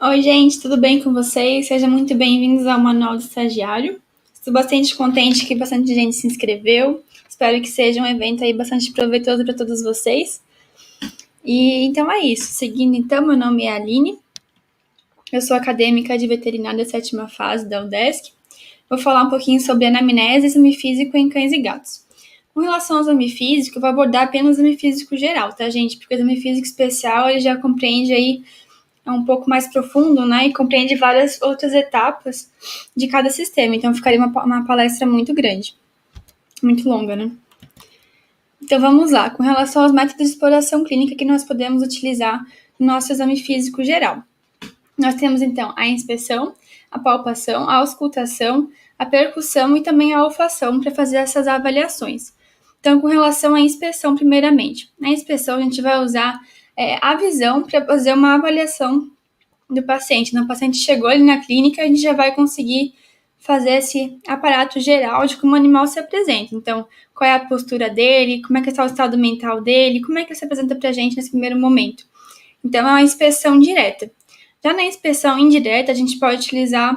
Oi, gente, tudo bem com vocês? Sejam muito bem-vindos ao Manual do Estagiário. Estou bastante contente que bastante gente se inscreveu. Espero que seja um evento aí bastante proveitoso para todos vocês. E então é isso. Seguindo então, meu nome é Aline. Eu sou acadêmica de veterinária da 7ª fase da UDESC. Vou falar um pouquinho sobre anamnese e exame físico em cães e gatos. Com relação ao exame físico, eu vou abordar apenas o exame físico geral, tá, gente? Porque o exame físico especial ele já compreende aí um pouco mais profundo, né? E compreende várias outras etapas de cada sistema. Então, ficaria uma palestra muito grande, muito longa, né? Então, vamos lá. Com relação aos métodos de exploração clínica que nós podemos utilizar no nosso exame físico geral. Nós temos, então, a inspeção, a palpação, a auscultação, a percussão e também a olfação para fazer essas avaliações. Então, com relação à inspeção, primeiramente. Na inspeção, a gente vai usar a visão para fazer uma avaliação do paciente. Então, o paciente chegou ali na clínica, a gente já vai conseguir fazer esse aparato geral de como o animal se apresenta. Então, qual é a postura dele, como é que está o estado mental dele, como é que ele se apresenta para a gente nesse primeiro momento. Então, é uma inspeção direta. Já na inspeção indireta, a gente pode utilizar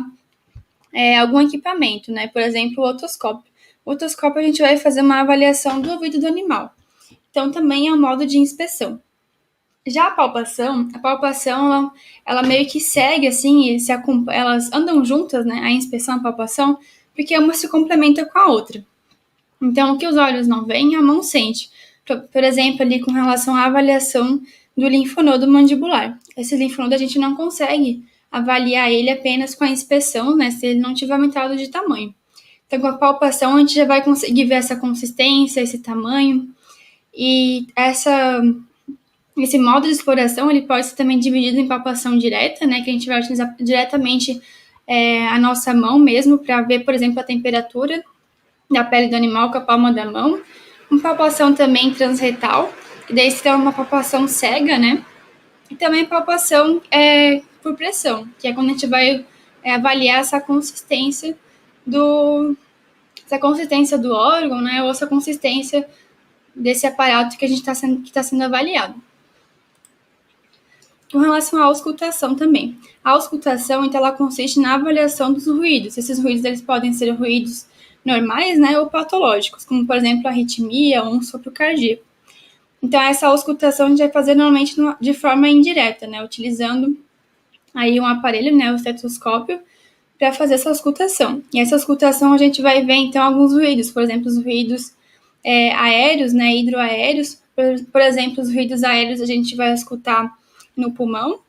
algum equipamento, né? Por exemplo, o otoscópio. O otoscópio, a gente vai fazer uma avaliação do ouvido do animal. Então, também é um modo de inspeção. Já a palpação ela meio que segue, assim, elas andam juntas, né? A inspeção e a palpação, porque uma se complementa com a outra. Então, o que os olhos não veem, a mão sente. Por exemplo, ali com relação à avaliação do linfonodo mandibular. Esse linfonodo a gente não consegue avaliar ele apenas com a inspeção, né? Se ele não tiver aumentado de tamanho. Então, com a palpação, a gente já vai conseguir ver essa consistência, esse tamanho. E esse modo de exploração ele pode ser também dividido em palpação direta, né? Que a gente vai utilizar diretamente a nossa mão mesmo para ver, por exemplo, a temperatura da pele do animal com a palma da mão. Uma palpação também transretal, que daí se é uma palpação cega, né? E também palpação por pressão, que é quando a gente vai avaliar essa consistência do órgão, né? Ou essa consistência desse aparato que a gente está sendo avaliado. Com relação à auscultação também. A auscultação, então, ela consiste na avaliação dos ruídos. Esses ruídos, eles podem ser ruídos normais, né, ou patológicos, como, por exemplo, arritmia ou um sopro cardíaco. Então, essa auscultação a gente vai fazer normalmente de forma indireta, né, utilizando aí um aparelho, né, o estetoscópio, para fazer essa auscultação. E essa auscultação a gente vai ver, então, alguns ruídos, por exemplo, os ruídos aéreos, né, hidroaéreos. Por exemplo, os ruídos aéreos a gente vai escutar no pulmão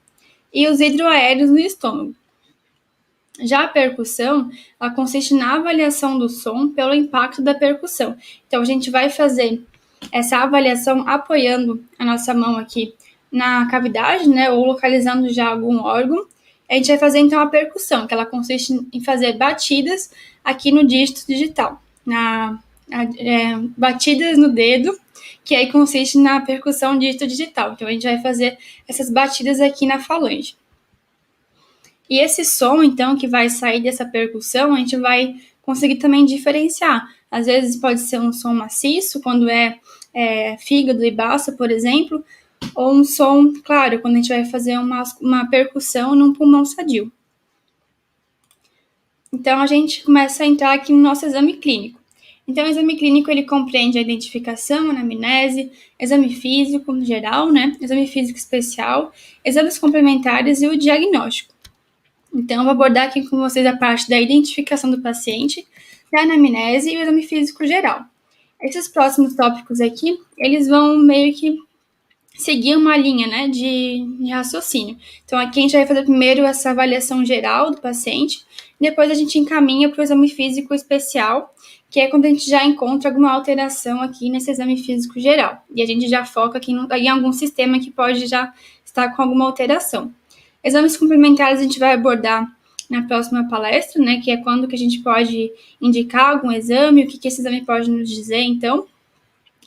e os hidroaéreos no estômago. Já a percussão, ela consiste na avaliação do som pelo impacto da percussão. Então, a gente vai fazer essa avaliação apoiando a nossa mão aqui na cavidade, né, ou localizando já algum órgão. A gente vai fazer, então, a percussão, que ela consiste em fazer batidas aqui no dígito digital, batidas no dedo, que aí consiste na percussão dígito digital. Então, a gente vai fazer essas batidas aqui na falange. E esse som, então, que vai sair dessa percussão, a gente vai conseguir também diferenciar. Às vezes pode ser um som maciço, quando é fígado e baço, por exemplo, ou um som, claro, quando a gente vai fazer uma percussão num pulmão sadio. Então, a gente começa a entrar aqui no nosso exame clínico. Então, o exame clínico, ele compreende a identificação, a anamnese, exame físico no geral, né? Exame físico especial, exames complementares e o diagnóstico. Então, eu vou abordar aqui com vocês a parte da identificação do paciente, da anamnese e o exame físico geral. Esses próximos tópicos aqui, eles vão meio que seguir uma linha, né, de raciocínio. Então, aqui a gente vai fazer primeiro essa avaliação geral do paciente, depois a gente encaminha para o exame físico especial, que é quando a gente já encontra alguma alteração aqui nesse exame físico geral. E a gente já foca aqui em algum sistema que pode já estar com alguma alteração. Exames complementares a gente vai abordar na próxima palestra, né, que é quando que a gente pode indicar algum exame, o que esse exame pode nos dizer, então,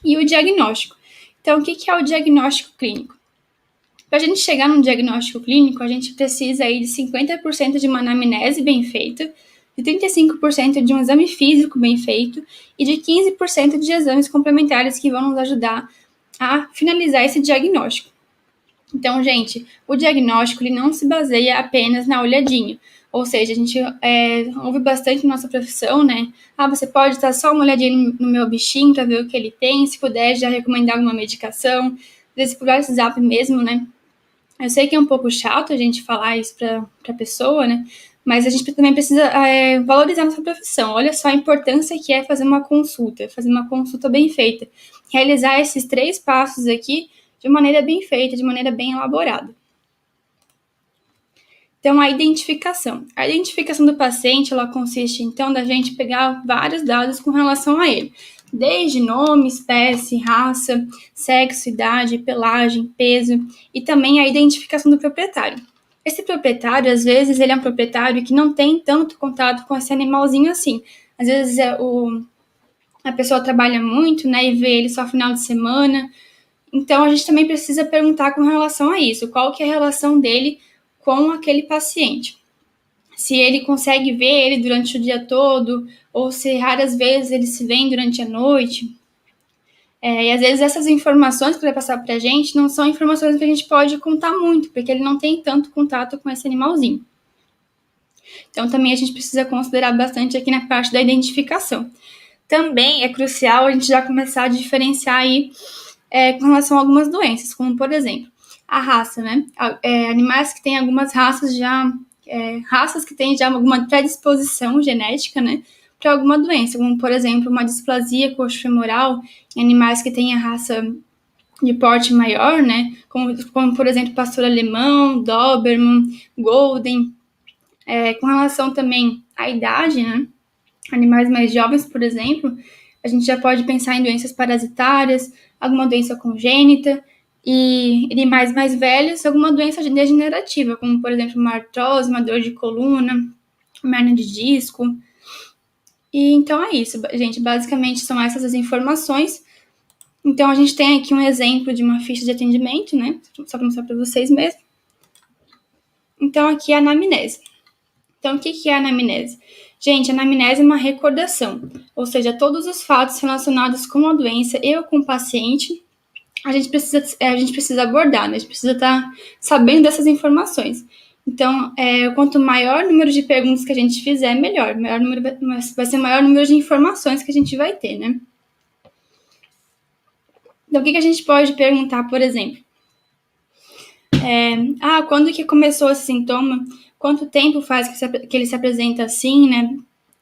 e o diagnóstico. Então, o que é o diagnóstico clínico? Para a gente chegar num diagnóstico clínico, a gente precisa aí de 50% de uma anamnese bem feita, de 35% de um exame físico bem feito e de 15% de exames complementares que vão nos ajudar a finalizar esse diagnóstico. Então, gente, o diagnóstico ele não se baseia apenas na olhadinha. Ou seja, a gente ouve bastante na nossa profissão, né? Ah, você pode dar só uma olhadinha no meu bichinho para ver o que ele tem, se puder já recomendar alguma medicação, às vezes por WhatsApp mesmo, né? Eu sei que é um pouco chato a gente falar isso para a pessoa, né? Mas a gente também precisa valorizar nossa profissão. Olha só a importância que é fazer uma consulta bem feita. Realizar esses 3 passos aqui de maneira bem feita, de maneira bem elaborada. Então, a identificação. A identificação do paciente, ela consiste, então, da gente pegar vários dados com relação a ele. Desde nome, espécie, raça, sexo, idade, pelagem, peso e também a identificação do proprietário. Esse proprietário, às vezes, ele é um proprietário que não tem tanto contato com esse animalzinho assim. Às vezes, a pessoa trabalha muito, né, e vê ele só final de semana. Então, a gente também precisa perguntar com relação a isso. Qual que é a relação dele com aquele paciente? Se ele consegue ver ele durante o dia todo, ou se raras vezes eles se veem durante a noite. E às vezes essas informações que ele vai passar pra gente não são informações que a gente pode contar muito, porque ele não tem tanto contato com esse animalzinho. Então também a gente precisa considerar bastante aqui na parte da identificação. Também é crucial a gente já começar a diferenciar aí com relação a algumas doenças, como por exemplo, a raça, né? Animais que têm algumas raças já, raças que têm já alguma predisposição genética, né? Para alguma doença, como por exemplo, uma displasia coxofemoral em animais que têm a raça de porte maior, né? Como por exemplo, pastor alemão, Doberman, Golden. Com relação também à idade, né? Animais mais jovens, por exemplo, a gente já pode pensar em doenças parasitárias, alguma doença congênita, e animais mais velhos, alguma doença degenerativa, como, por exemplo, uma artrose, uma dor de coluna, uma hernia de disco. E então é isso, gente. Basicamente são essas as informações. Então a gente tem aqui um exemplo de uma ficha de atendimento, né? Só para mostrar para vocês mesmo. Então aqui é a anamnese. Então, o que é a anamnese? Gente, a anamnese é uma recordação, ou seja, todos os fatos relacionados com a doença e com o paciente, a gente precisa abordar, né? A gente precisa estar sabendo dessas informações. Então, quanto maior número de perguntas que a gente fizer, melhor. Vai ser o maior número de informações que a gente vai ter, né? Então, o que a gente pode perguntar, por exemplo? Quando que começou esse sintoma? Quanto tempo faz que ele se apresenta assim, né?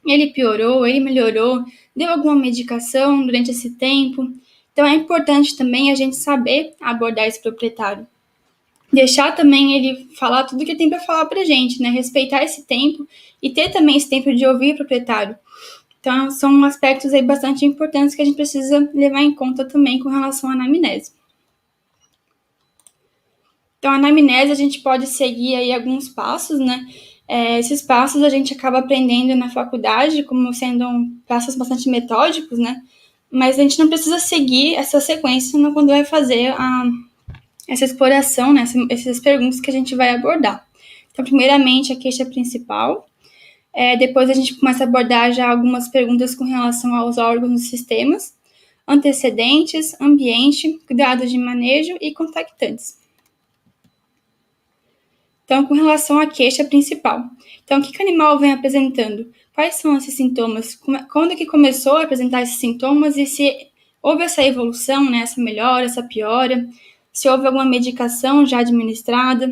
Ele piorou, ele melhorou, deu alguma medicação durante esse tempo? Então é importante também a gente saber abordar esse proprietário. Deixar também ele falar tudo que ele tem para falar pra gente, né? Respeitar esse tempo e ter também esse tempo de ouvir o proprietário. Então são aspectos aí bastante importantes que a gente precisa levar em conta também com relação à anamnese. Então, a anamnese a gente pode seguir aí alguns passos, né? Esses passos a gente acaba aprendendo na faculdade, como sendo passos bastante metódicos, né? Mas a gente não precisa seguir essa sequência quando vai fazer essa exploração, né? Essas perguntas que a gente vai abordar. Então, primeiramente, a queixa principal. Depois a gente começa a abordar já algumas perguntas com relação aos órgãos e sistemas, antecedentes, ambiente, cuidados de manejo e contactantes. Então, com relação à queixa principal. Então, o que o animal vem apresentando? Quais são esses sintomas? Quando que começou a apresentar esses sintomas e se houve essa evolução, né, essa melhora, essa piora? Se houve alguma medicação já administrada?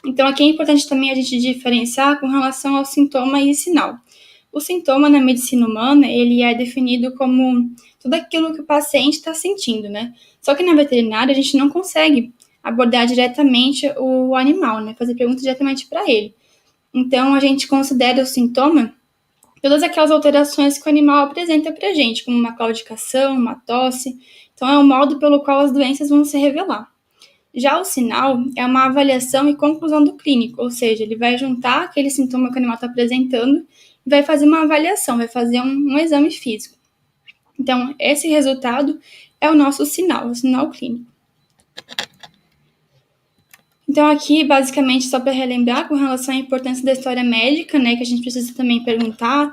Então, aqui é importante também a gente diferenciar com relação ao sintoma e sinal. O sintoma na medicina humana, ele é definido como tudo aquilo que o paciente está sentindo, né? Só que na veterinária a gente não consegue abordar diretamente o animal, né? Fazer perguntas diretamente para ele. Então, a gente considera o sintoma todas aquelas alterações que o animal apresenta para a gente, como uma claudicação, uma tosse. Então, é o modo pelo qual as doenças vão se revelar. Já o sinal é uma avaliação e conclusão do clínico, ou seja, ele vai juntar aquele sintoma que o animal está apresentando e vai fazer uma avaliação, vai fazer um exame físico. Então, esse resultado é o nosso sinal, o sinal clínico. Então, aqui, basicamente, só para relembrar com relação à importância da história médica, né, que a gente precisa também perguntar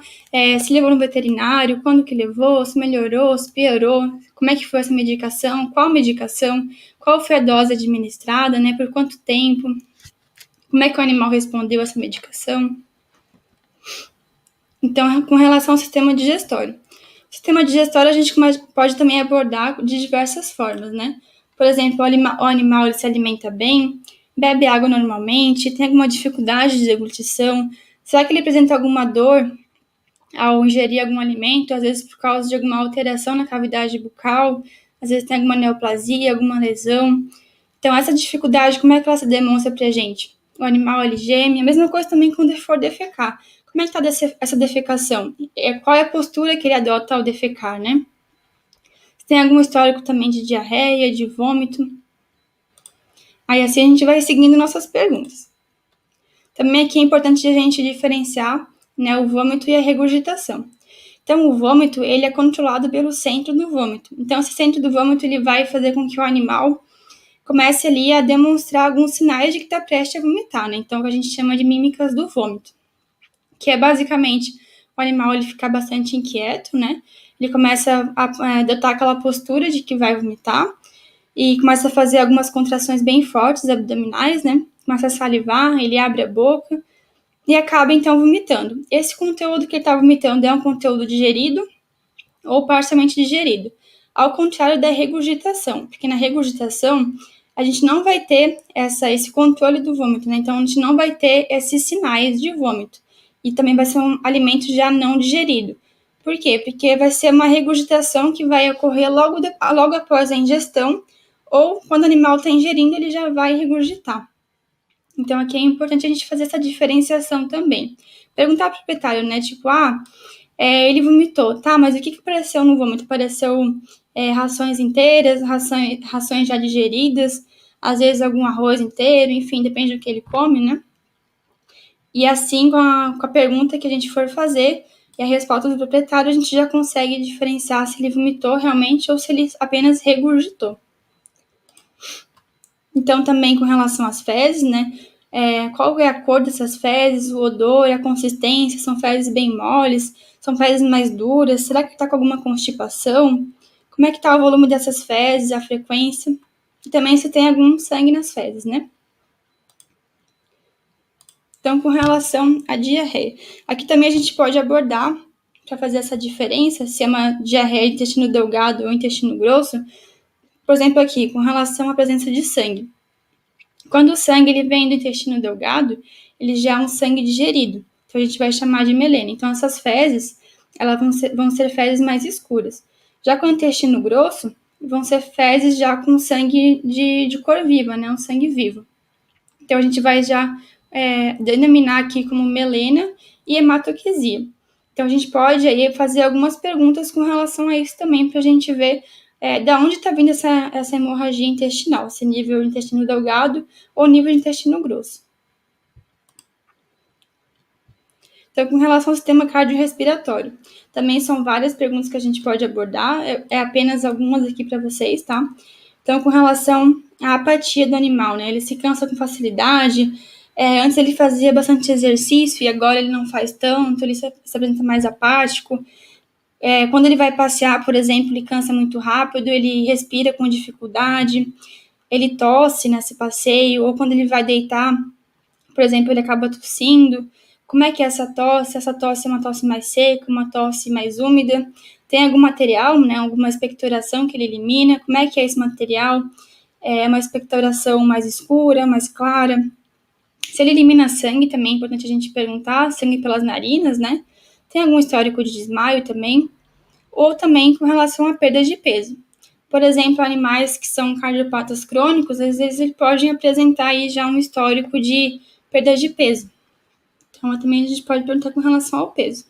se levou no veterinário, quando que levou, se melhorou, se piorou, como é que foi essa medicação, qual foi a dose administrada, né, por quanto tempo, como é que o animal respondeu a essa medicação. Então, com relação ao sistema digestório. O sistema digestório a gente pode também abordar de diversas formas, né? Por exemplo, o animal ele se alimenta bem, bebe água normalmente, tem alguma dificuldade de deglutição, será que ele apresenta alguma dor ao ingerir algum alimento, às vezes por causa de alguma alteração na cavidade bucal, às vezes tem alguma neoplasia, alguma lesão. Então, essa dificuldade, como é que ela se demonstra pra gente? O animal, ele geme, a mesma coisa também quando ele for defecar. Como é que tá essa defecação? Qual é a postura que ele adota ao defecar, né? Se tem algum histórico também de diarreia, de vômito. Aí assim a gente vai seguindo nossas perguntas. Também aqui é importante a gente diferenciar, né, o vômito e a regurgitação. Então, o vômito, ele é controlado pelo centro do vômito. Então, esse centro do vômito, ele vai fazer com que o animal comece ali a demonstrar alguns sinais de que está prestes a vomitar, né? Então, o que a gente chama de mímicas do vômito, que é basicamente o animal ele ficar bastante inquieto, né? Ele começa a adotar aquela postura de que vai vomitar e começa a fazer algumas contrações bem fortes abdominais, né? Começa a salivar, ele abre a boca e acaba então vomitando. Esse conteúdo que ele está vomitando é um conteúdo digerido ou parcialmente digerido, ao contrário da regurgitação, porque na regurgitação a gente não vai ter esse controle do vômito, né? Então a gente não vai ter esses sinais de vômito. E também vai ser um alimento já não digerido. Por quê? Porque vai ser uma regurgitação que vai ocorrer logo após a ingestão, ou quando o animal está ingerindo, ele já vai regurgitar. Então aqui é importante a gente fazer essa diferenciação também. Perguntar para o proprietário, né? Tipo, ele vomitou, tá? Mas o que apareceu no vômito? Apareceu rações inteiras, rações já digeridas, às vezes algum arroz inteiro, enfim, depende do que ele come, né? E assim, com a pergunta que a gente for fazer e a resposta do proprietário, a gente já consegue diferenciar se ele vomitou realmente ou se ele apenas regurgitou. Então, também com relação às fezes, né? Qual é a cor dessas fezes, o odor, a consistência, são fezes bem moles, são fezes mais duras, será que está com alguma constipação? Como é que está o volume dessas fezes, a frequência? E também se tem algum sangue nas fezes, né? Então, com relação à diarreia. Aqui também a gente pode abordar, para fazer essa diferença, se é uma diarreia de intestino delgado ou intestino grosso, por exemplo aqui, com relação à presença de sangue. Quando o sangue ele vem do intestino delgado, ele já é um sangue digerido. Então a gente vai chamar de melena. Então essas fezes, elas vão ser fezes mais escuras. Já com o intestino grosso, vão ser fezes já com sangue de cor viva, né? Um sangue vivo. Então a gente vai já denominar aqui como melena e hematoquesia. Então a gente pode aí fazer algumas perguntas com relação a isso também, para a gente ver da onde está vindo essa hemorragia intestinal, se nível intestino delgado ou nível de intestino grosso. Então, com relação ao sistema cardiorrespiratório, também são várias perguntas que a gente pode abordar, apenas algumas aqui para vocês, tá? Então, com relação à apatia do animal, né? Ele se cansa com facilidade, antes ele fazia bastante exercício e agora ele não faz tanto, ele se apresenta mais apático. Quando ele vai passear, por exemplo, ele cansa muito rápido, ele respira com dificuldade, ele tosse nesse passeio, ou quando ele vai deitar, por exemplo, ele acaba tossindo. Como é que é essa tosse? Essa tosse é uma tosse mais seca, uma tosse mais úmida? Tem algum material, né, alguma expectoração que ele elimina? Como é que é esse material? É uma expectoração mais escura, mais clara? Se ele elimina sangue, também é importante a gente perguntar, sangue pelas narinas, né? Tem algum histórico de desmaio também? Ou também com relação à perda de peso. Por exemplo, animais que são cardiopatas crônicos, às vezes eles podem apresentar aí já um histórico de perda de peso. Então, também a gente pode perguntar com relação ao peso.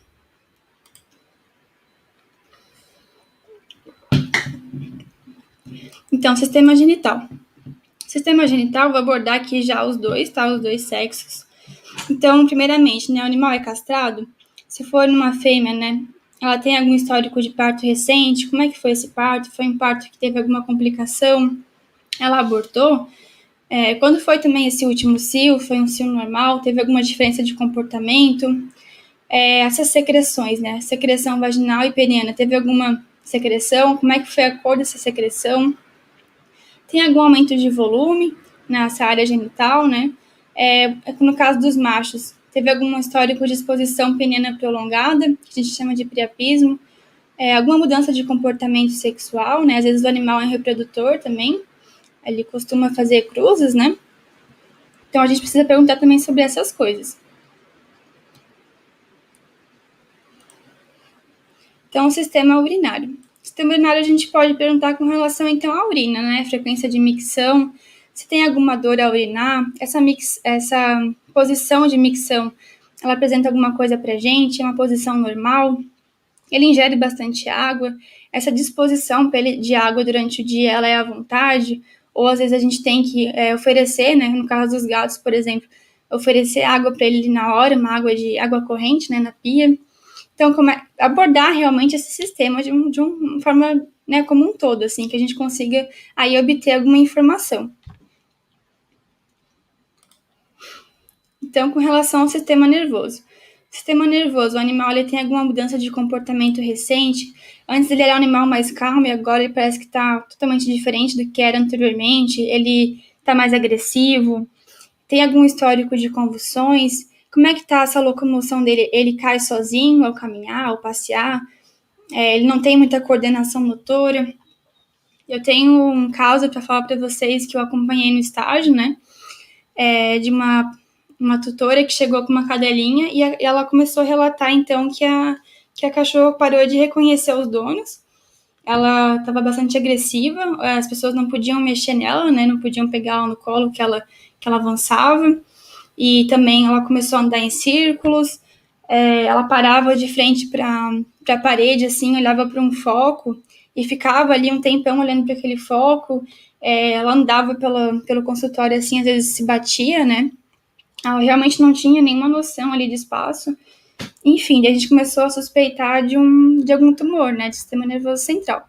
Então, sistema genital. Sistema genital, vou abordar aqui já os dois, tá? Os dois sexos. Então, primeiramente, né, o animal é castrado. Se for numa fêmea, né, ela tem algum histórico de parto recente? Como é que foi esse parto? Foi um parto que teve alguma complicação? Ela abortou? Quando foi também esse último cio, foi um cio normal? Teve alguma diferença de comportamento? Essas secreções, né? Secreção vaginal e peniana, teve alguma secreção? Como é que foi a cor dessa secreção? Tem algum aumento de volume nessa área genital, né? No caso dos machos, teve algum histórico de exposição peniana prolongada, que a gente chama de priapismo? Alguma mudança de comportamento sexual, né? Às vezes o animal é reprodutor também, ele costuma fazer cruzes, né? Então a gente precisa perguntar também sobre essas coisas. Então, o sistema urinário. O sistema urinário a gente pode perguntar com relação, então, à urina, né? Frequência de micção, se tem alguma dor ao urinar, essa posição de micção, ela apresenta alguma coisa pra gente, é uma posição normal, ele ingere bastante água, essa disposição de água durante o dia, ela é à vontade, ou às vezes a gente tem que oferecer, né? No caso dos gatos, por exemplo, oferecer água para ele na hora, uma água corrente, né, na pia. Então, como abordar realmente esse sistema de uma forma, né, como um todo, assim, que a gente consiga aí obter alguma informação. Então, com relação ao sistema nervoso. O sistema nervoso, o animal ele tem alguma mudança de comportamento recente? Antes ele era um animal mais calmo e agora ele parece que está totalmente diferente do que era anteriormente. Ele está mais agressivo. Tem algum histórico de convulsões? Como é que está essa locomoção dele? Ele cai sozinho ao caminhar, ao passear? Ele não tem muita coordenação motora. Eu tenho um caso para falar para vocês que eu acompanhei no estágio, né? De uma tutora que chegou com uma cadelinha e ela começou a relatar, então, que a cachorra parou de reconhecer os donos. Ela estava bastante agressiva, as pessoas não podiam mexer nela, né? Não podiam pegar ela no colo que ela avançava. E também ela começou a andar em círculos, ela parava de frente para a parede, assim, olhava para um foco e ficava ali um tempão olhando para aquele foco. Ela andava pelo consultório, assim, às vezes se batia, né? Ela realmente não tinha nenhuma noção ali de espaço. Enfim, a gente começou a suspeitar de algum tumor, né, do sistema nervoso central.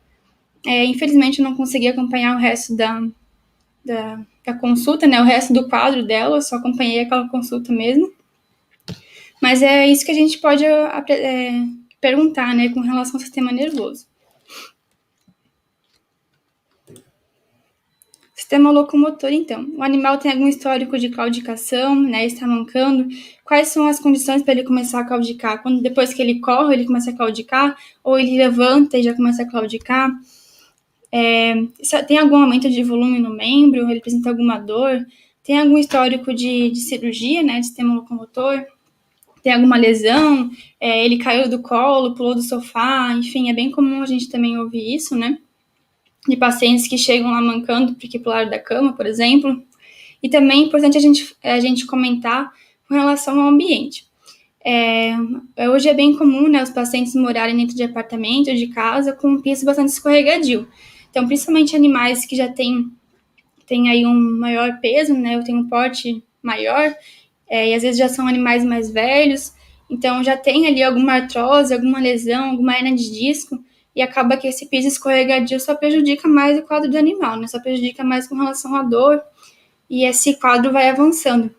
Infelizmente, eu não consegui acompanhar o resto da consulta, né, o resto do quadro dela, eu só acompanhei aquela consulta mesmo. Mas é isso que a gente pode perguntar, né, com relação ao sistema nervoso. Sistema locomotor, então. O animal tem algum histórico de claudicação, né, está mancando. Quais são as condições para ele começar a claudicar? Depois que ele corre, ele começa a claudicar? Ou ele levanta e já começa a claudicar? Tem algum aumento de volume no membro? Ele apresenta alguma dor? Tem algum histórico de cirurgia, né, de sistema locomotor? Tem alguma lesão? Ele caiu do colo, pulou do sofá? Enfim, é bem comum a gente também ouvir isso, né? De pacientes que chegam lá mancando porque pularam da cama, por exemplo. E também é importante a gente comentar com relação ao ambiente. Hoje é bem comum, né, os pacientes morarem dentro de apartamento, de casa, com um piso bastante escorregadio. Então, principalmente animais que já têm aí um maior peso, né, ou tem um porte maior, e às vezes já são animais mais velhos, então já tem ali alguma artrose, alguma lesão, alguma hernia de disco, e acaba que esse piso escorregadio só prejudica mais o quadro do animal, né, só prejudica mais com relação à dor, e esse quadro vai avançando.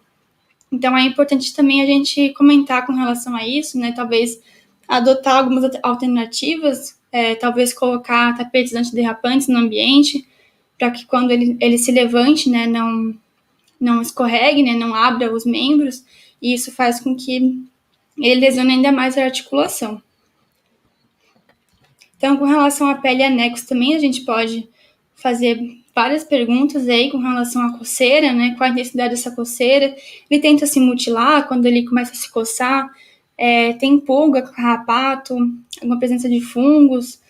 Então é importante também a gente comentar com relação a isso, né, talvez adotar algumas alternativas, talvez colocar tapetes antiderrapantes no ambiente, para que quando ele se levante, né, não escorregue, né, não abra os membros, e isso faz com que ele lesione ainda mais a articulação. Então, com relação à pele e anexo também, a gente pode fazer várias perguntas aí com relação à coceira, né, qual a intensidade dessa coceira, ele tenta se mutilar quando ele começa a se coçar, tem pulga, carrapato, alguma presença de fungos,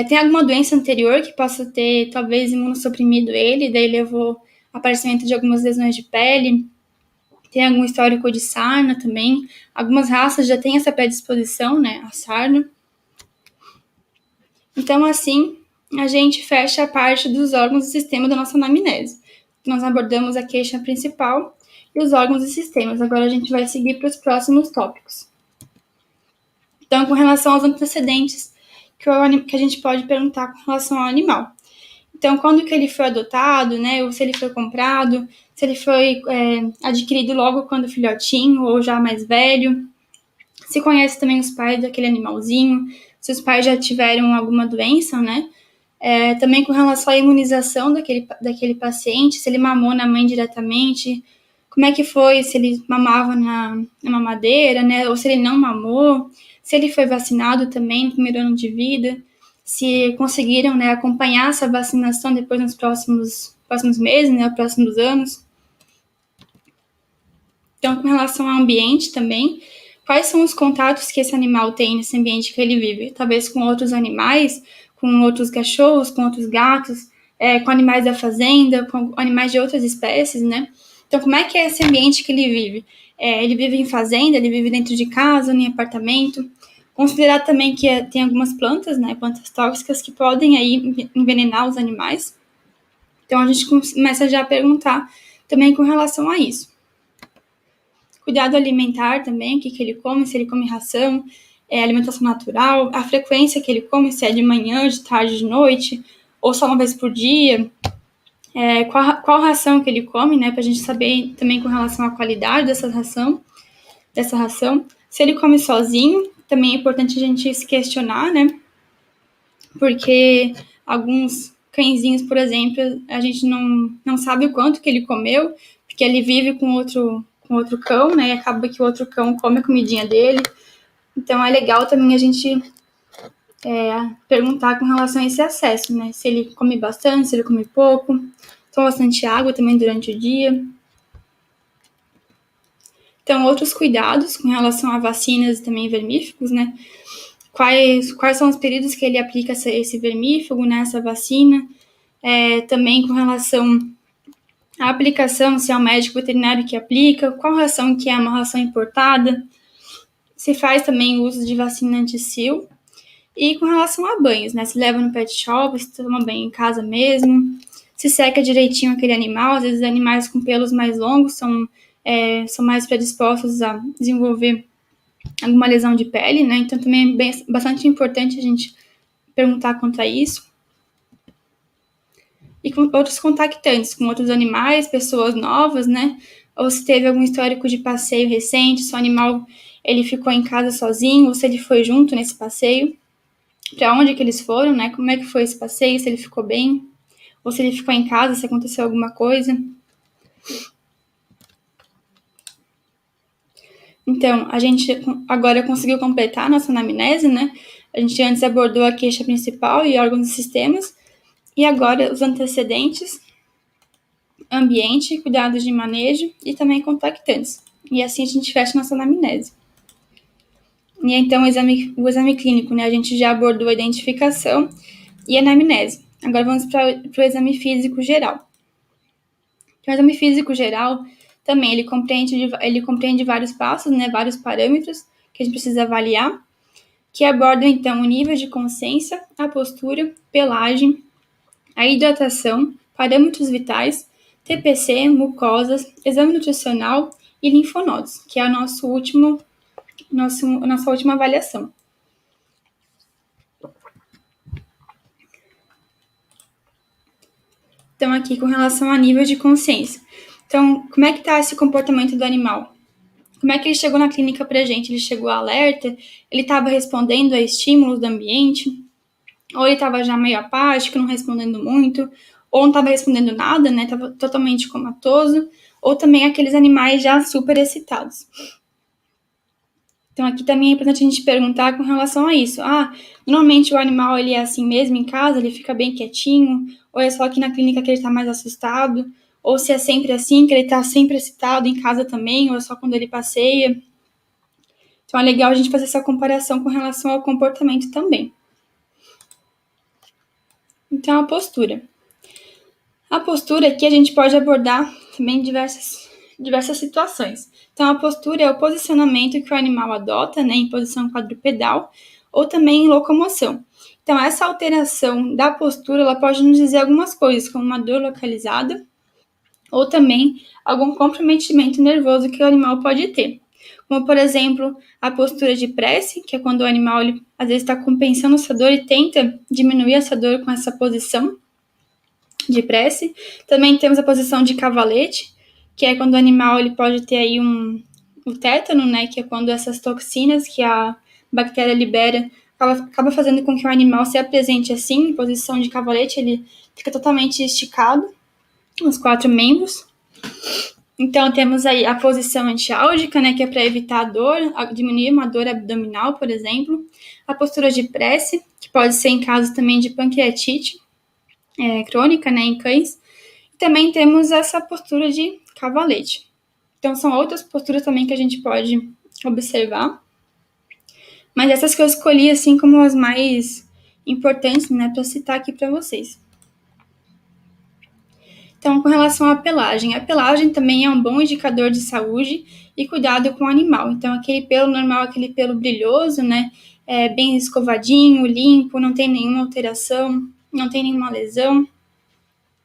tem alguma doença anterior que possa ter, talvez, imunossuprimido ele, daí levou aparecimento de algumas lesões de pele, tem algum histórico de sarna também. Algumas raças já têm essa predisposição, né, à sarna. Então, assim, a gente fecha a parte dos órgãos do sistema da nossa anamnese. Nós abordamos a queixa principal e os órgãos e sistemas. Agora a gente vai seguir para os próximos tópicos. Então, com relação aos antecedentes que a gente pode perguntar com relação ao animal. Então, quando que ele foi adotado, né, ou se ele foi comprado, se ele foi adquirido logo quando filhotinho ou já mais velho, se conhece também os pais daquele animalzinho, se os pais já tiveram alguma doença, né, também com relação à imunização daquele paciente, se ele mamou na mãe diretamente, como é que foi, se ele mamava na mamadeira, né, ou se ele não mamou, se ele foi vacinado também no primeiro ano de vida, se conseguiram, né, acompanhar essa vacinação depois nos próximos meses, né, próximos anos. Então, com relação ao ambiente também, quais são os contatos que esse animal tem nesse ambiente que ele vive? Talvez com outros animais, com outros cachorros, com outros gatos, com animais da fazenda, com animais de outras espécies, né? Então, como é que é esse ambiente que ele vive? Ele vive em fazenda, ele vive dentro de casa, em apartamento. Considerar também que tem algumas plantas, né, plantas tóxicas que podem aí envenenar os animais. Então, a gente começa já a perguntar também com relação a isso. Cuidado alimentar também, o que ele come, se ele come ração, alimentação natural, a frequência que ele come, se é de manhã, de tarde, de noite, ou só uma vez por dia, qual ração que ele come, né, pra gente saber também com relação à qualidade dessa ração, se ele come sozinho, também é importante a gente se questionar, né, porque alguns cãezinhos, por exemplo, a gente não sabe o quanto que ele comeu, porque ele vive com outro cão, né, e acaba que o outro cão come a comidinha dele. Então é legal também a gente perguntar com relação a esse acesso, né, se ele come bastante, se ele come pouco, toma bastante água também durante o dia. Então, outros cuidados com relação a vacinas também vermífugos, né, quais são os períodos que ele aplica esse vermífugo, né, essa vacina, também com relação à aplicação, se é o médico veterinário que aplica, qual ração que é uma ração importada, se faz também uso de vacina anti-sil, e com relação a banhos, né, se leva no pet shop, se toma banho em casa mesmo, se seca direitinho aquele animal, às vezes animais com pelos mais longos são mais predispostos a desenvolver alguma lesão de pele, né? Então também é bastante importante a gente perguntar quanto a isso. E com outros contactantes, com outros animais, pessoas novas, né? Ou se teve algum histórico de passeio recente, se o animal ele ficou em casa sozinho, ou se ele foi junto nesse passeio, para onde que eles foram, né? Como é que foi esse passeio, se ele ficou bem, ou se ele ficou em casa, se aconteceu alguma coisa. Então, a gente agora conseguiu completar a nossa anamnese, né? A gente antes abordou a queixa principal e órgãos e sistemas, e agora os antecedentes, ambiente, cuidados de manejo e também contactantes. E assim a gente fecha nossa anamnese. E então o exame clínico, né? A gente já abordou a identificação e a anamnese. Agora vamos para o exame físico geral. O exame físico geral também ele compreende vários passos, né? Vários parâmetros que a gente precisa avaliar, que abordam então o nível de consciência, a postura, pelagem, a hidratação, parâmetros vitais, TPC, mucosas, exame nutricional e linfonodos, que é a nossa última avaliação. Então, aqui com relação a nível de consciência. Então, como é que está esse comportamento do animal? Como é que ele chegou na clínica pra gente? Ele chegou alerta? Ele estava respondendo a estímulos do ambiente? Ou ele estava já meio apático, não respondendo muito? Ou não estava respondendo nada, né? Estava totalmente comatoso? Ou também aqueles animais já super excitados? Então, aqui também é importante a gente perguntar com relação a isso. Normalmente o animal ele é assim mesmo em casa, ele fica bem quietinho, ou é só aqui na clínica que ele está mais assustado, ou se é sempre assim, que ele está sempre excitado em casa também, ou é só quando ele passeia. Então, é legal a gente fazer essa comparação com relação ao comportamento também. Então, a postura. A postura aqui a gente pode abordar também diversas situações. Então, a postura é o posicionamento que o animal adota, né, em posição quadrupedal, ou também em locomoção. Então, essa alteração da postura, ela pode nos dizer algumas coisas, como uma dor localizada, ou também algum comprometimento nervoso que o animal pode ter. Como, por exemplo, a postura de prece, que é quando o animal, às vezes, está compensando essa dor e tenta diminuir essa dor com essa posição. de prece. Também temos a posição de cavalete, que é quando o animal ele pode ter aí o tétano, né, que é quando essas toxinas que a bactéria libera acaba fazendo com que o animal se apresente assim, em posição de cavalete, ele fica totalmente esticado, os 4 membros. Então, temos aí a posição antiálgica, né, que é para evitar a dor, diminuir uma dor abdominal, por exemplo. A postura de prece, que pode ser em caso também de pancreatite crônica, né, em cães. E também temos essa postura de cavalete. Então, são outras posturas também que a gente pode observar. Mas essas que eu escolhi, assim, como as mais importantes, né, para citar aqui para vocês. Então, com relação à pelagem, a pelagem também é um bom indicador de saúde e cuidado com o animal. Então, aquele pelo normal, aquele pelo brilhoso, né, bem escovadinho, limpo, não tem nenhuma alteração, não tem nenhuma lesão,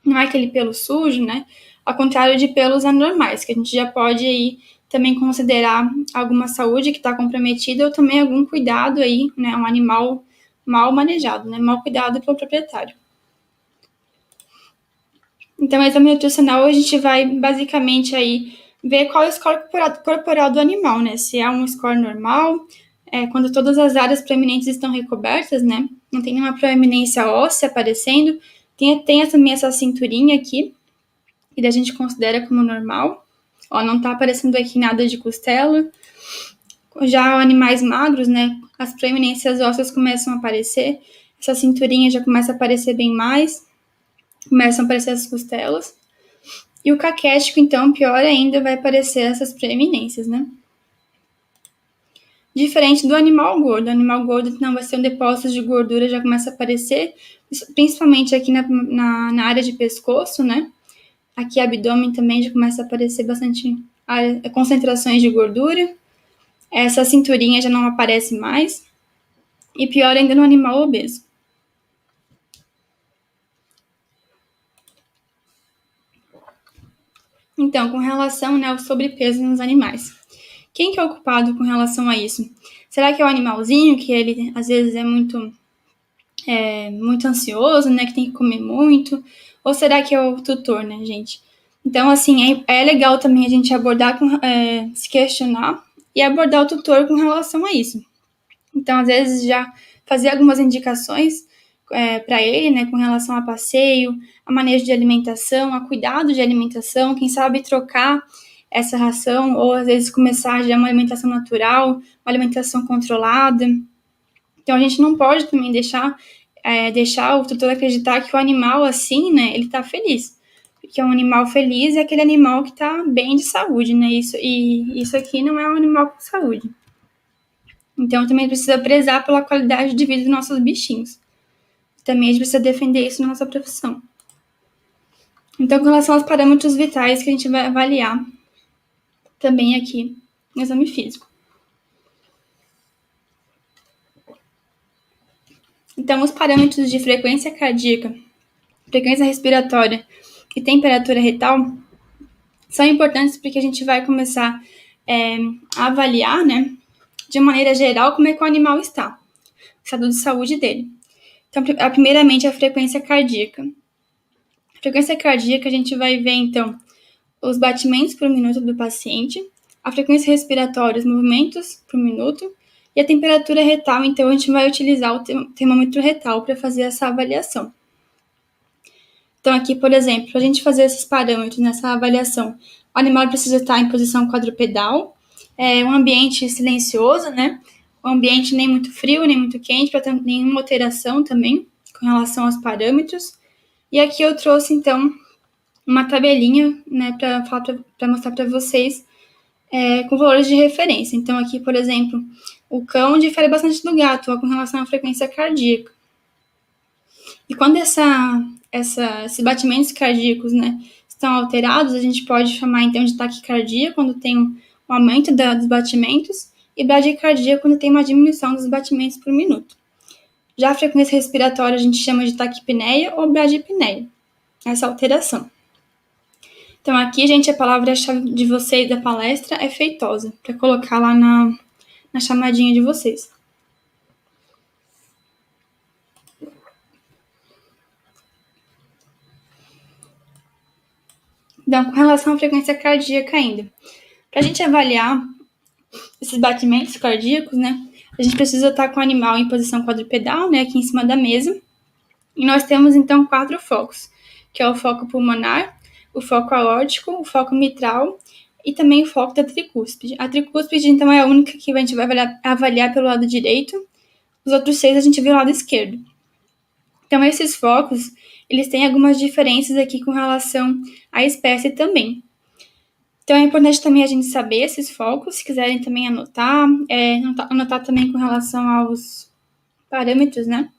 não é aquele pelo sujo, né, ao contrário de pelos anormais, que a gente já pode aí também considerar alguma saúde que está comprometida ou também algum cuidado aí, né, um animal mal manejado, né, mal cuidado pelo proprietário. Então, o exame nutricional a gente vai basicamente aí ver qual é o score corporal do animal, né? Se é um score normal, quando todas as áreas proeminentes estão recobertas, né? Não tem nenhuma proeminência óssea aparecendo. Tem também essa cinturinha aqui, que a gente considera como normal. Ó, não tá aparecendo aqui nada de costela. Já animais magros, né? As proeminências ósseas começam a aparecer. Essa cinturinha já começa a aparecer bem mais. Começam a aparecer as costelas. E o caquético, então, pior ainda, vai aparecer essas preeminências, né? Diferente do animal gordo. O animal gordo não vai ser um depósito de gordura, já começa a aparecer, principalmente aqui na área de pescoço, né? Aqui abdômen também já começa a aparecer bastante concentrações de gordura. Essa cinturinha já não aparece mais. E pior ainda no animal obeso. Então, com relação, né, ao sobrepeso nos animais. Quem que é ocupado com relação a isso? Será que é o animalzinho, que ele às vezes é muito ansioso, né, que tem que comer muito? Ou será que é o tutor, né, gente? Então, assim, é legal também a gente abordar, se questionar e abordar o tutor com relação a isso. Então, às vezes, já fazer algumas indicações para ele, né, com relação a passeio, a manejo de alimentação, a cuidado de alimentação, quem sabe trocar essa ração, ou às vezes começar já uma alimentação natural, uma alimentação controlada. Então, a gente não pode também deixar o tutor acreditar que o animal, assim, né, ele tá feliz. Porque um animal feliz é aquele animal que tá bem de saúde, né, isso aqui não é um animal com saúde. Então, também precisa prezar pela qualidade de vida dos nossos bichinhos. Também a gente precisa defender isso na nossa profissão. Então, com relação aos parâmetros vitais que a gente vai avaliar também aqui no exame físico. Então, os parâmetros de frequência cardíaca, frequência respiratória e temperatura retal são importantes porque a gente vai começar a avaliar, né, de maneira geral, como é que o animal está, o estado de saúde dele. Então, primeiramente, a frequência cardíaca. A frequência cardíaca, a gente vai ver, então, os batimentos por minuto do paciente, a frequência respiratória, os movimentos por minuto, e a temperatura retal, então, a gente vai utilizar o termômetro retal para fazer essa avaliação. Então, aqui, por exemplo, para a gente fazer esses parâmetros nessa avaliação, o animal precisa estar em posição quadrupedal, um ambiente silencioso, né? Um ambiente nem muito frio, nem muito quente, para ter nenhuma alteração também com relação aos parâmetros. E aqui eu trouxe, então, uma tabelinha, né, para mostrar para vocês com valores de referência. Então, aqui, por exemplo, o cão difere bastante do gato com relação à frequência cardíaca. E quando esses batimentos cardíacos, né, estão alterados, a gente pode chamar então de taquicardia quando tem um aumento dos batimentos e bradicardia quando tem uma diminuição dos batimentos por minuto. Já a frequência respiratória a gente chama de taquipneia ou bradipneia, essa alteração. Então aqui, gente, a palavra-chave de vocês da palestra é feitosa, para colocar lá na chamadinha de vocês. Então, com relação à frequência cardíaca ainda, para a gente avaliar esses batimentos cardíacos, né, a gente precisa estar com o animal em posição quadrupedal, né, aqui em cima da mesa, e nós temos, então, 4 focos, que é o foco pulmonar, o foco aórtico, o foco mitral e também o foco da tricúspide. A tricúspide, então, é a única que a gente vai avaliar pelo lado direito, os outros 6 a gente vê o lado esquerdo. Então, esses focos, eles têm algumas diferenças aqui com relação à espécie também. Então, é importante também a gente saber esses focos, se quiserem também anotar, anotar também com relação aos parâmetros, né,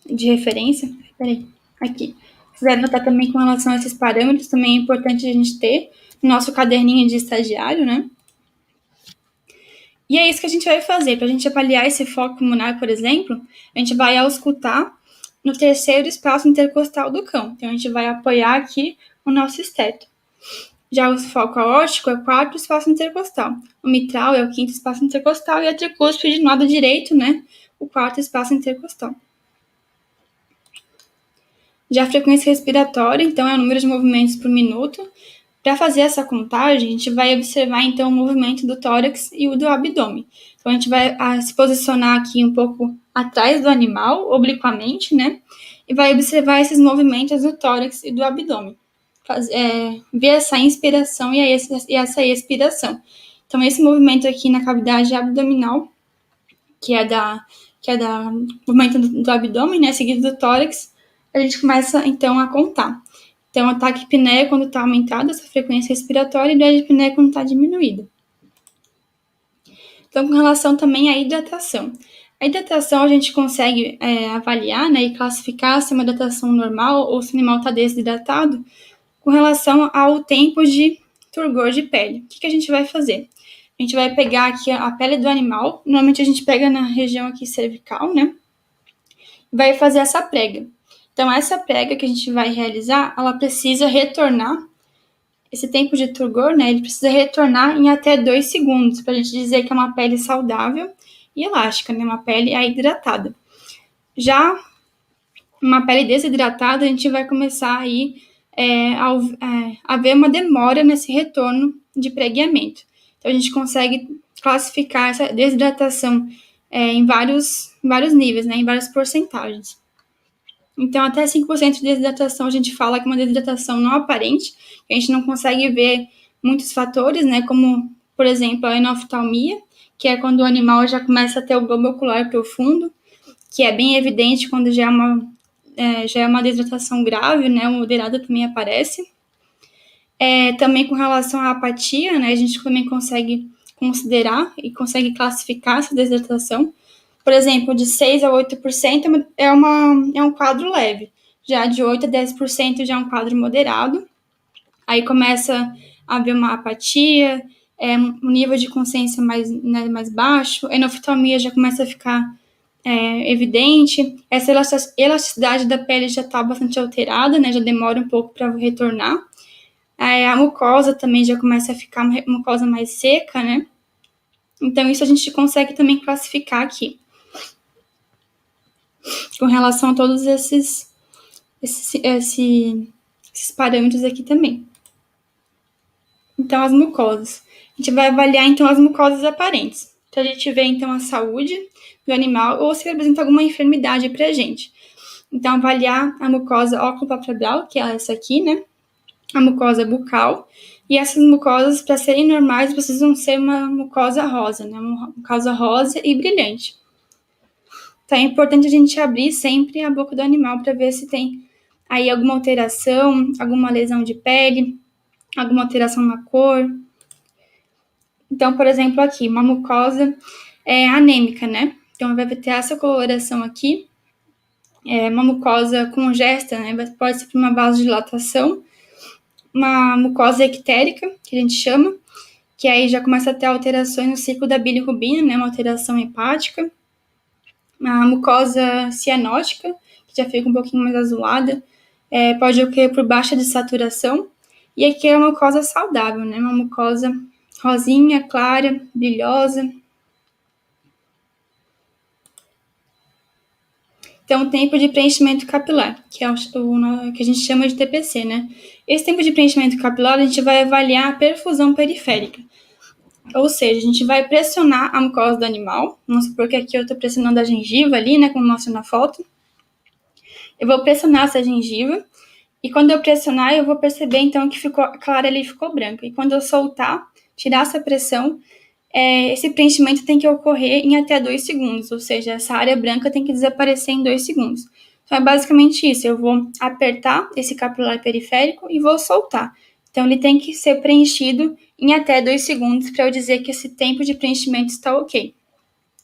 de referência. Peraí, aqui. Se quiser anotar também com relação a esses parâmetros, também é importante a gente ter no nosso caderninho de estagiário, né. E é isso que a gente vai fazer. Para a gente avaliar esse foco pulmonar, por exemplo, a gente vai auscultar no terceiro espaço intercostal do cão. Então, a gente vai apoiar aqui o nosso esteto. Já o foco aórtico é o quarto espaço intercostal. O mitral é o quinto espaço intercostal e a tricúspide no lado direito, né, o quarto espaço intercostal. Já a frequência respiratória, então, é o número de movimentos por minuto. Para fazer essa contagem, a gente vai observar, então, o movimento do tórax e o do abdômen. Então, a gente vai se posicionar aqui um pouco atrás do animal, obliquamente, né, e vai observar esses movimentos do tórax e do abdômen. Ver essa inspiração e essa expiração. Então, esse movimento aqui na cavidade abdominal, que é da movimento do abdômen, né, seguido do tórax, a gente começa, então, a contar. Então, a taquipneia quando está aumentada essa frequência respiratória e a bradipneia quando está diminuída. Então, com relação também à hidratação. A hidratação a gente consegue avaliar, né, e classificar se é uma hidratação normal ou se o animal está desidratado com relação ao tempo de turgor de pele. O que a gente vai fazer? A gente vai pegar aqui a pele do animal, normalmente a gente pega na região aqui cervical, né? E vai fazer essa prega. Então, essa prega que a gente vai realizar, ela precisa retornar, esse tempo de turgor, né? Ele precisa retornar em até 2 segundos, para a gente dizer que é uma pele saudável e elástica, né? Uma pele hidratada. Já uma pele desidratada, a gente vai começar aí haver uma demora nesse retorno de pregueamento. Então, a gente consegue classificar essa desidratação em vários níveis, né, em várias porcentagens. Então, até 5% de desidratação a gente fala que é uma desidratação não aparente, a gente não consegue ver muitos fatores, né, como, por exemplo, a enoftalmia, que é quando o animal já começa a ter o globo ocular profundo, que é bem evidente quando já é uma desidratação grave, né, moderada também aparece. Também com relação à apatia, né, a gente também consegue considerar e consegue classificar essa desidratação. Por exemplo, de 6 a 8% é um quadro leve. Já de 8 a 10% já é um quadro moderado. Aí começa a haver uma apatia, um nível de consciência mais baixo, a enoftalmia já começa a ficar evidente, essa elasticidade da pele já está bastante alterada, né, já demora um pouco para retornar. A mucosa também já começa a ficar uma mucosa mais seca, né? Então, isso a gente consegue também classificar aqui. Com relação a todos esses parâmetros aqui também. Então, as mucosas. A gente vai avaliar, então, as mucosas aparentes. Então, a gente vê, então, a saúde do animal ou se apresenta alguma enfermidade para a gente. Então, avaliar a mucosa oculopalpebral, que é essa aqui, né? A mucosa bucal. E essas mucosas, para serem normais, precisam ser uma mucosa rosa, né? Uma mucosa rosa e brilhante. Então, é importante a gente abrir sempre a boca do animal para ver se tem aí alguma alteração, alguma lesão de pele, alguma alteração na cor. Então, por exemplo, aqui, uma mucosa anêmica, né? Então, vai ter essa coloração aqui. Uma mucosa congesta, né? Pode ser por uma vasodilatação. Uma mucosa ectérica, que a gente chama, que aí já começa a ter alterações no ciclo da bilirrubina, né? Uma alteração hepática. Uma mucosa cianótica, que já fica um pouquinho mais azulada. Pode ocorrer por baixa de saturação. E aqui é uma mucosa saudável, né? Uma mucosa rosinha, clara, brilhosa. Então, o tempo de preenchimento capilar, que é o que a gente chama de TPC, né? Esse tempo de preenchimento capilar, a gente vai avaliar a perfusão periférica. Ou seja, a gente vai pressionar a mucosa do animal. Vamos supor que aqui eu estou pressionando a gengiva ali, né, como mostra na foto. Eu vou pressionar essa gengiva. E quando eu pressionar, eu vou perceber, então, que ficou, a clara ali ficou branca. E quando eu soltar, tirar essa pressão, esse preenchimento tem que ocorrer em até 2 segundos. Ou seja, essa área branca tem que desaparecer em 2 segundos. Então, é basicamente isso. Eu vou apertar esse capilar periférico e vou soltar. Então, ele tem que ser preenchido em até 2 segundos para eu dizer que esse tempo de preenchimento está ok.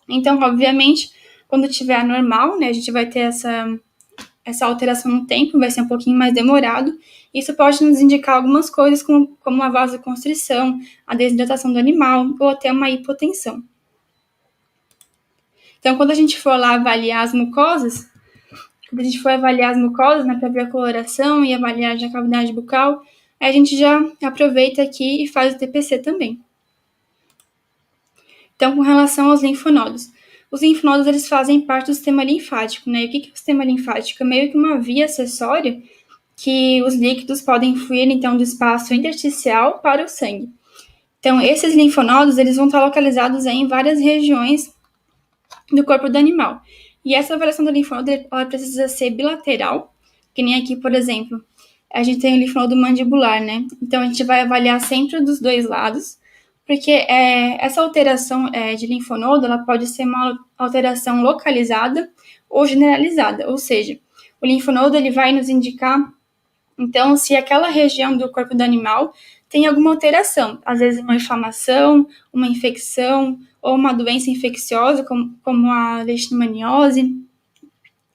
Então, obviamente, quando estiver normal, né, a gente vai ter essa alteração no tempo, vai ser um pouquinho mais demorado. Isso pode nos indicar algumas coisas, como a vasoconstrição, a desidratação do animal ou até uma hipotensão. Então, quando a gente for lá avaliar as mucosas, né, para ver a coloração e avaliar já a cavidade bucal, a gente já aproveita aqui e faz o TPC também. Então, com relação aos linfonodos. Os linfonodos, eles fazem parte do sistema linfático, né? E o que é o sistema linfático? É meio que uma via acessória que os líquidos podem fluir, então, do espaço intersticial para o sangue. Então, esses linfonodos, eles vão estar localizados em várias regiões do corpo do animal. E essa avaliação do linfonodo, ela precisa ser bilateral, que nem aqui, por exemplo, a gente tem o linfonodo mandibular, né? Então, a gente vai avaliar sempre dos dois lados, porque essa alteração de linfonodo, ela pode ser uma alteração localizada ou generalizada, ou seja, o linfonodo, ele vai nos indicar, então, se aquela região do corpo do animal tem alguma alteração, às vezes uma inflamação, uma infecção, ou uma doença infecciosa, como a leishmaniose.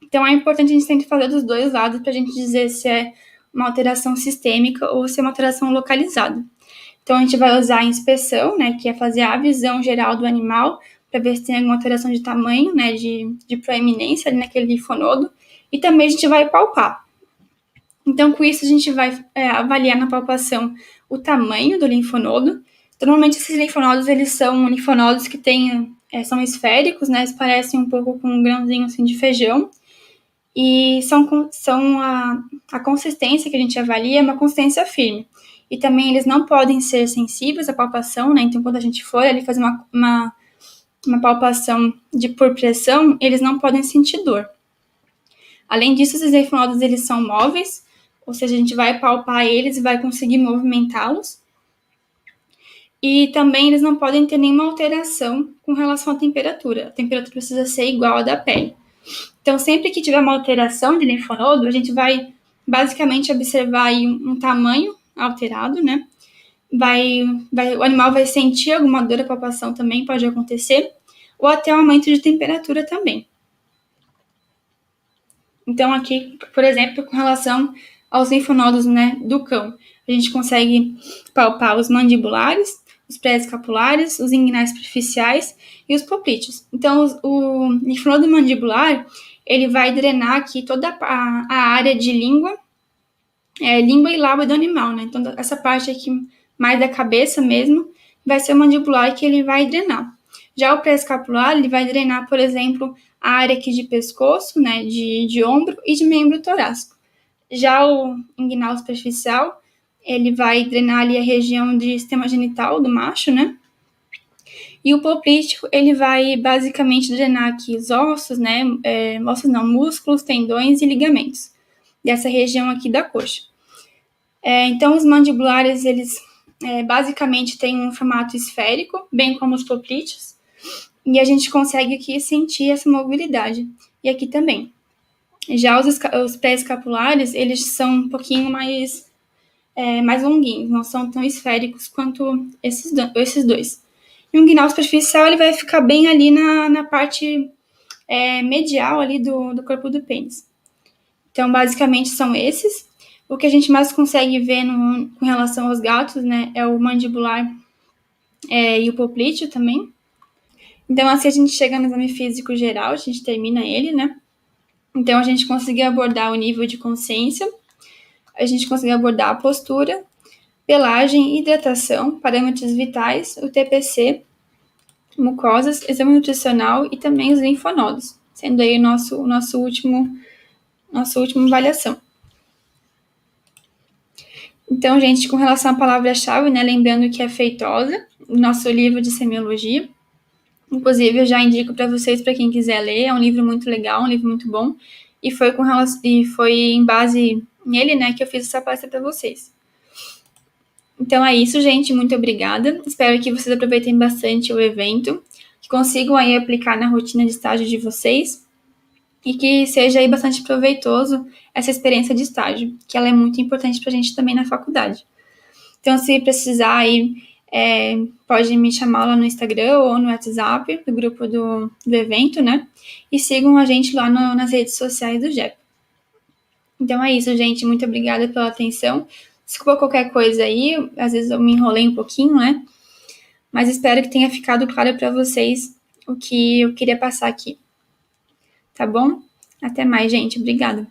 Então, é importante a gente sempre fazer dos dois lados para a gente dizer se é uma alteração sistêmica ou se é uma alteração localizada. Então, a gente vai usar a inspeção, né, que é fazer a visão geral do animal, para ver se tem alguma alteração de tamanho, né, de proeminência ali naquele linfonodo, e também a gente vai palpar. Então, com isso, a gente vai avaliar na palpação o tamanho do linfonodo. Então, normalmente, esses linfonodos, eles são linfonodos que são esféricos, né? Eles parecem um pouco com um grãozinho assim, de feijão. E a consistência que a gente avalia é uma consistência firme. E também eles não podem ser sensíveis à palpação, né? Então, quando a gente for ali fazer uma palpação por pressão, eles não podem sentir dor. Além disso, esses linfonodos, eles são móveis, ou seja, a gente vai palpar eles e vai conseguir movimentá-los. E também eles não podem ter nenhuma alteração com relação à temperatura. A temperatura precisa ser igual à da pele. Então, sempre que tiver uma alteração de linfonodo, a gente vai basicamente observar aí um tamanho alterado, né? O animal vai sentir alguma dor à palpação também, pode acontecer, ou até um aumento de temperatura também. Então, aqui, por exemplo, com relação aos linfonodos, né, do cão, a gente consegue palpar os mandibulares, os pré-escapulares, os inguinais superficiais e os poplíteos. Então, o linfonodo mandibular, ele vai drenar aqui toda a área de língua e lábio do animal, né? Então, essa parte aqui mais da cabeça mesmo, vai ser o mandibular que ele vai drenar. Já o pré-escapular, ele vai drenar, por exemplo, a área aqui de pescoço, né, de ombro e de membro torácico. Já o inguinal superficial, ele vai drenar ali a região de sistema genital do macho, né? E o poplíteo, ele vai basicamente drenar aqui os ossos, né? Músculos, tendões e ligamentos dessa região aqui da coxa. Então, os mandibulares, eles basicamente têm um formato esférico, bem como os poplíteos, e a gente consegue aqui sentir essa mobilidade. E aqui também. Já os pré-escapulares, eles são um pouquinho mais longuinhos, não são tão esféricos quanto esses dois. E o inguinal superficial, ele vai ficar bem ali na parte medial ali do corpo do pênis. Então, basicamente, são esses. O que a gente mais consegue ver com relação aos gatos, né, é o mandibular e o poplíteo também. Então, assim, a gente chega no exame físico geral, a gente termina ele, né? Então, a gente conseguiu abordar o nível de consciência, a gente conseguiu abordar a postura, pelagem, hidratação, parâmetros vitais, o TPC, mucosas, exame nutricional e também os linfonodos, sendo aí nossa última avaliação. Então, gente, com relação à palavra-chave, né, lembrando que é feitosa, nosso livro de semiologia. Inclusive, eu já indico para vocês, para quem quiser ler, é um livro muito legal, um livro muito bom, e foi em base nele, né, que eu fiz essa palestra para vocês. Então é isso, gente, muito obrigada. Espero que vocês aproveitem bastante o evento, que consigam aí aplicar na rotina de estágio de vocês e que seja aí bastante proveitoso essa experiência de estágio, que ela é muito importante para a gente também na faculdade. Então, se precisar aí, pode me chamar lá no Instagram ou no WhatsApp, do grupo do evento, né? E sigam a gente lá nas redes sociais do GEP. Então é isso, gente. Muito obrigada pela atenção. Desculpa qualquer coisa aí, às vezes eu me enrolei um pouquinho, né? Mas espero que tenha ficado claro para vocês o que eu queria passar aqui. Tá bom? Até mais, gente. Obrigada.